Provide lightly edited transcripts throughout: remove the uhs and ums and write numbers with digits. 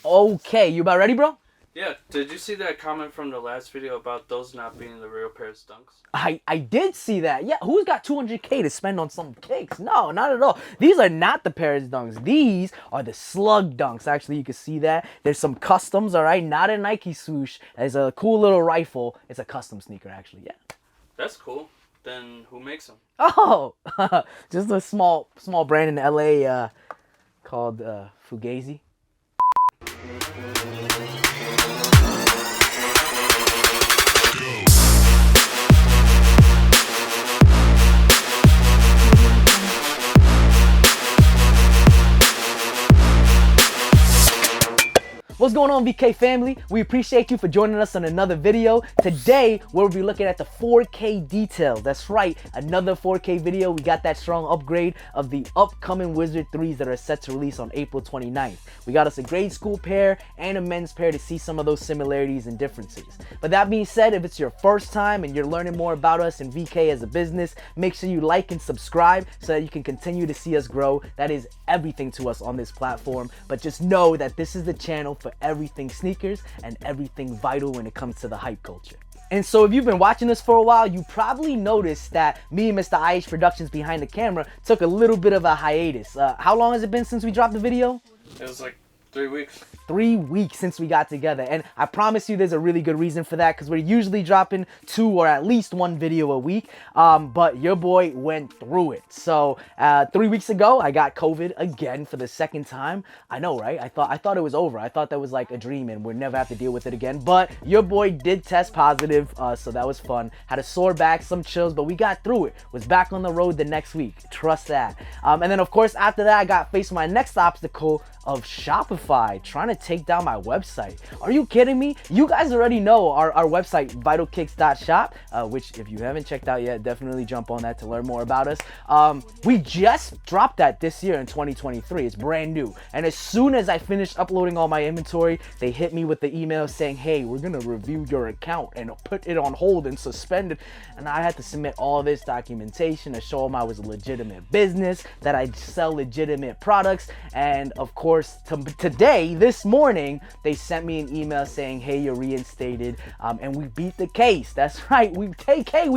Okay, you about ready, bro? Yeah, did you see that comment from the last video about those not being the real Paris Dunks? I did see that. Yeah, who's got 200K to spend on some kicks? No, not at all. These are not the Paris Dunks. These are the Slug Dunks. Actually, you can see that. There's some customs, all right? Not a Nike swoosh. It's a cool little rifle. It's a custom sneaker, actually, yeah. That's cool. Then who makes them? Oh, just a small brand in LA called Fugazi. What's going on, VK family? We appreciate you for joining us on another video. Today, we'll be looking at the 4K details. That's right, another 4K video. We got that strong upgrade of the upcoming Wizard 3s that are set to release on April 29th. We got us a grade school pair and a men's pair to see some of those similarities and differences. But that being said, if it's your first time and you're learning more about us and VK as a business, make sure you like and subscribe so that you can continue to see us grow. That is everything to us on this platform. But just know that this is the channel for everything sneakers and everything vital when it comes to the hype culture. And so if you've been watching us for a while, you probably noticed that me and Mr. IH Productions behind the camera took a little bit of a hiatus. How long has it been since we dropped the video? It was like 3 weeks. 3 weeks since we got together, and I promise you there's a really good reason for that, because we're usually dropping 2 or at least 1 video a week, but your boy went through it. So 3 weeks ago I got COVID again for the second time. I know, right? I thought it was over. I thought that was like a dream and we'd never have to deal with it again, but your boy did test positive, so that was fun. Had a sore back, some chills, but we got through it. Was back on the road the next week, trust that. And then of course after that I got faced with my next obstacle of Shopify trying to take down my website. Are you kidding me? You guys already know our website, vitalkicks.shop, which if you haven't checked out yet, definitely jump on that to learn more about us. We just dropped that this year in 2023. It's brand new. And as soon as I finished uploading all my inventory, they hit me with the email saying, hey, we're gonna review your account and put it on hold and suspend it. And I had to submit all this documentation to show them I was a legitimate business, that I sell legitimate products, and of course, today, this morning, they sent me an email saying, hey, you're reinstated, and we beat the case. That's right, we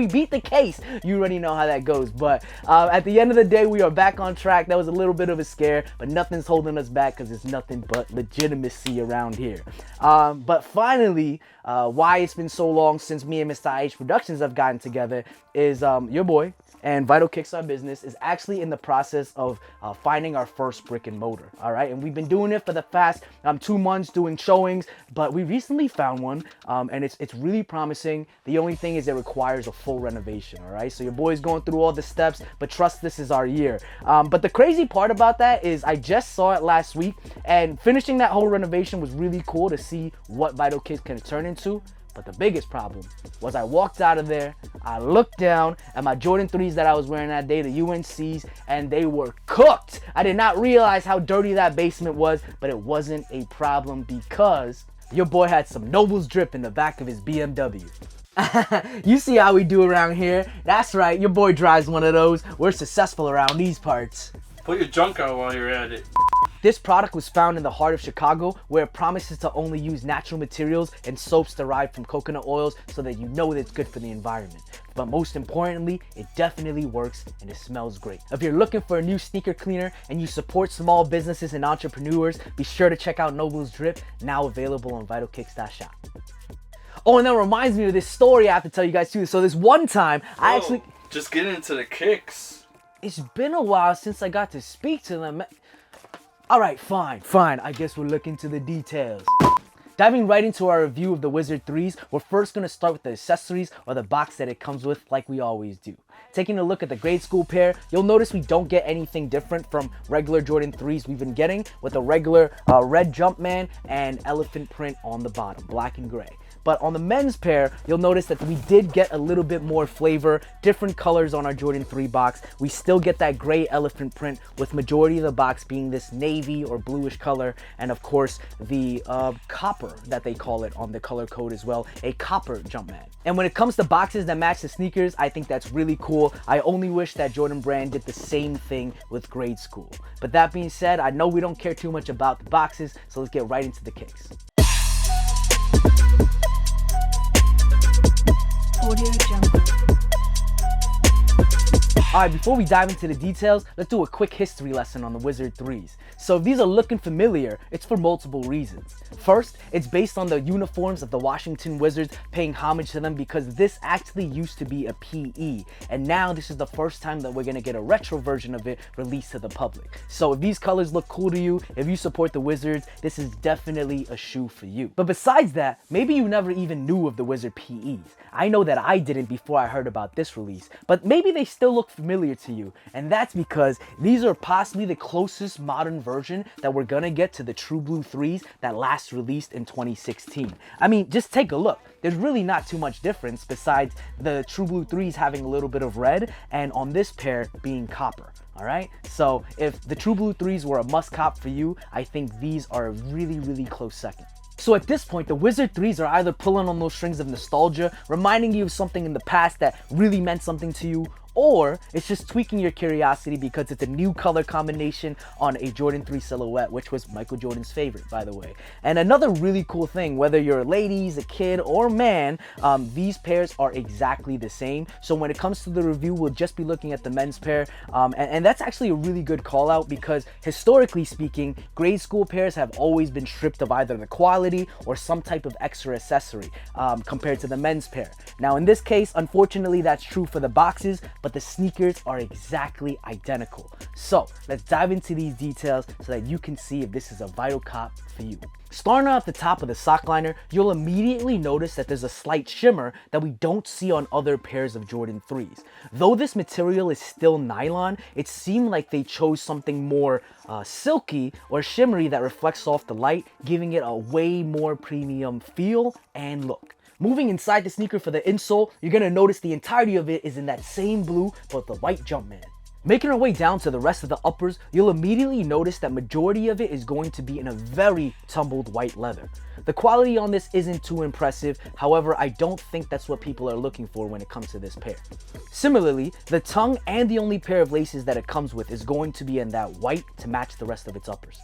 beat the case. You already know how that goes, but at the end of the day, we are back on track. That was a little bit of a scare, but nothing's holding us back because it's nothing but legitimacy around here. But finally, why it's been so long since me and Mr. IH Productions have gotten together is your boy and Vital Kicks Our Business is actually in the process of finding our first brick and mortar, all right? And we've been doing it for the past 2 months, doing showings, but we recently found one, and it's really promising. The only thing is it requires a full renovation, all right? So your boy's going through all the steps, but trust this is our year. But the crazy part about that is I just saw it last week, and finishing that whole renovation was really cool to see what Vital Kicks can turn into. But the biggest problem was I walked out of there, I looked down at my Jordan 3s that I was wearing that day, the UNCs, and they were cooked. I did not realize how dirty that basement was, but it wasn't a problem because your boy had some Nobles drip in the back of his BMW. You see how we do around here. That's right, your boy drives one of those. We're successful around these parts. Put your junk out while you're at it. This product was found in the heart of Chicago, where it promises to only use natural materials and soaps derived from coconut oils so that you know that it's good for the environment. But most importantly, it definitely works and it smells great. If you're looking for a new sneaker cleaner and you support small businesses and entrepreneurs, be sure to check out Noble's Drip, now available on vitalkicks.shop. Oh, and that reminds me of this story I have to tell you guys too. So this one time, I actually... Just get into the kicks. It's been a while since I got to speak to them. All right, fine. I guess we'll look into the details. Diving right into our review of the Wizard 3s, we're first going to start with the accessories or the box that it comes with like we always do. Taking a look at the grade school pair, you'll notice we don't get anything different from regular Jordan 3s we've been getting, with a regular red Jumpman and elephant print on the bottom, black and gray. But on the men's pair, you'll notice that we did get a little bit more flavor, different colors on our Jordan 3 box. We still get that gray elephant print, with majority of the box being this navy or bluish color, and of course the copper that they call it on the color code as well, a copper Jumpman. And when it comes to boxes that match the sneakers, I think that's really cool. I only wish that Jordan Brand did the same thing with Grade School. But that being said, I know we don't care too much about the boxes, so let's get right into the kicks. Audio Jungle. Alright, before we dive into the details, let's do a quick history lesson on the Wizard 3s. So if these are looking familiar, it's for multiple reasons. First, it's based on the uniforms of the Washington Wizards, paying homage to them because this actually used to be a PE, and now this is the first time that we're going to get a retro version of it released to the public. So if these colors look cool to you, if you support the Wizards, this is definitely a shoe for you. But besides that, maybe you never even knew of the Wizard PEs. I know that I didn't before I heard about this release, but maybe they still look familiar to you, and that's because these are possibly the closest modern version that we're gonna get to the True Blue 3s that last released in 2016. I mean, just take a look. There's really not too much difference besides the True Blue 3s having a little bit of red and on this pair being copper. Alright, so if the True Blue 3s were a must cop for you, I think these are a really, really close second. So at this point, the Wizard 3s are either pulling on those strings of nostalgia, reminding you of something in the past that really meant something to you, or it's just tweaking your curiosity because it's a new color combination on a Jordan 3 silhouette, which was Michael Jordan's favorite, by the way. And another really cool thing, whether you're ladies, a kid, or man, these pairs are exactly the same. So when it comes to the review, we'll just be looking at the men's pair. And that's actually a really good call out because historically speaking, Grade School pairs have always been stripped of either the quality or some type of extra accessory compared to the men's pair. Now in this case, unfortunately, that's true for the boxes, but the sneakers are exactly identical. So let's dive into these details so that you can see if this is a vital cop for you. Starting off the top of the sock liner, you'll immediately notice that there's a slight shimmer that we don't see on other pairs of Jordan 3s. Though this material is still nylon, it seemed like they chose something more silky or shimmery that reflects off the light, giving it a way more premium feel and look. Moving inside the sneaker for the insole, you're going to notice the entirety of it is in that same blue but the white Jumpman. Making our way down to the rest of the uppers, you'll immediately notice that majority of it is going to be in a very tumbled white leather. The quality on this isn't too impressive, however, I don't think that's what people are looking for when it comes to this pair. Similarly, the tongue and the only pair of laces that it comes with is going to be in that white to match the rest of its uppers.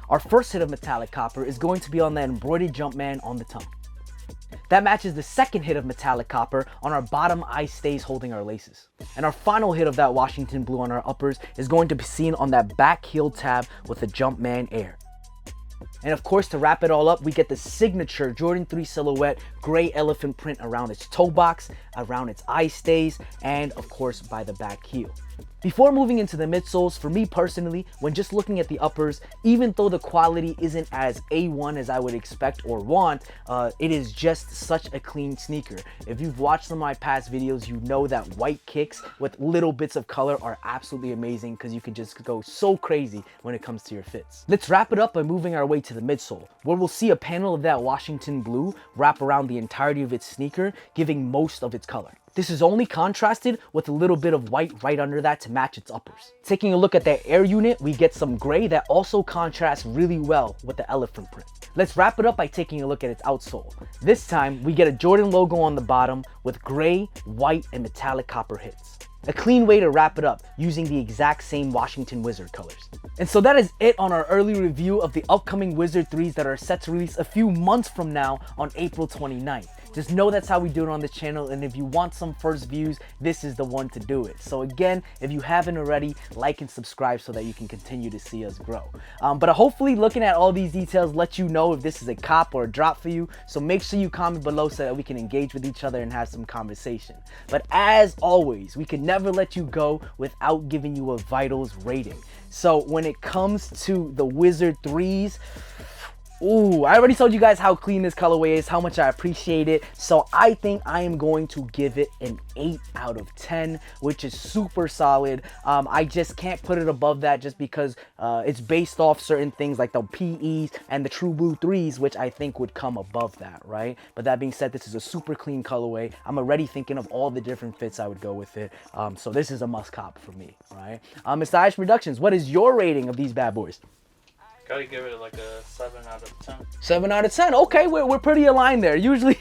Our first hit of metallic copper is going to be on that embroidered Jumpman on the tongue. That matches the second hit of metallic copper on our bottom eye stays holding our laces. And our final hit of that Washington blue on our uppers is going to be seen on that back heel tab with the Jumpman Air. And of course, to wrap it all up, we get the signature Jordan 3 silhouette gray elephant print around its toe box, around its eye stays, and of course by the back heel. Before moving into the midsoles, for me personally, when just looking at the uppers, even though the quality isn't as A1 as I would expect or want, it is just such a clean sneaker. If you've watched some of my past videos, you know that white kicks with little bits of color are absolutely amazing because you can just go so crazy when it comes to your fits. Let's wrap it up by moving our way to the midsole, where we'll see a panel of that Washington blue wrap around the entirety of its sneaker, giving most of its color. This is only contrasted with a little bit of white right under that to match its uppers. Taking a look at that air unit, we get some gray that also contrasts really well with the elephant print. Let's wrap it up by taking a look at its outsole. This time, we get a Jordan logo on the bottom with gray, white, and metallic copper hits. A clean way to wrap it up using the exact same Washington Wizard colors. And so that is it on our early review of the upcoming Wizard 3s that are set to release a few months from now on April 29th. Just know that's how we do it on this channel, and if you want some first views, this is the one to do it. So again, if you haven't already, like and subscribe so that you can continue to see us grow. But hopefully looking at all these details lets you know if this is a cop or a drop for you, so make sure you comment below so that we can engage with each other and have some conversation. But as always, we can never let you go without giving you a vitals rating. So when it comes to the Wizard 3s, Ooh, I already told you guys how clean this colorway is, how much I appreciate it. So I think I am going to give it an 8 out of 10, which is super solid. I just can't put it above that just because it's based off certain things like the PEs and the True Blue 3s, which I think would come above that, right? But that being said, this is a super clean colorway. I'm already thinking of all the different fits I would go with it. So this is a must cop for me, right? Mr. Hiatus Productions, what is your rating of these bad boys? Gotta give it like a 7 out of 10. 7 out of 10. Okay, we're pretty aligned there. Usually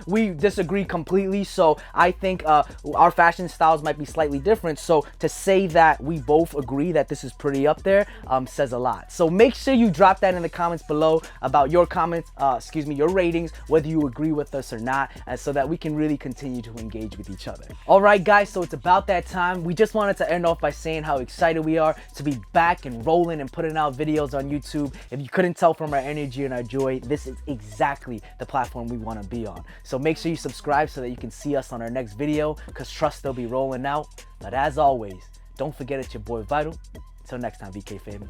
we disagree completely, so I think our fashion styles might be slightly different. So to say that we both agree that this is pretty up there says a lot. So make sure you drop that in the comments below about your comments, your ratings, whether you agree with us or not, so that we can really continue to engage with each other. All right, guys, so it's about that time. We just wanted to end off by saying how excited we are to be back and rolling and putting out videos on YouTube. If you couldn't tell from our energy and our joy, this is exactly the platform we want to be on. So make sure you subscribe so that you can see us on our next video, because trust they'll be rolling out. But as always, don't forget it's your boy Vital. Until next time, VK family.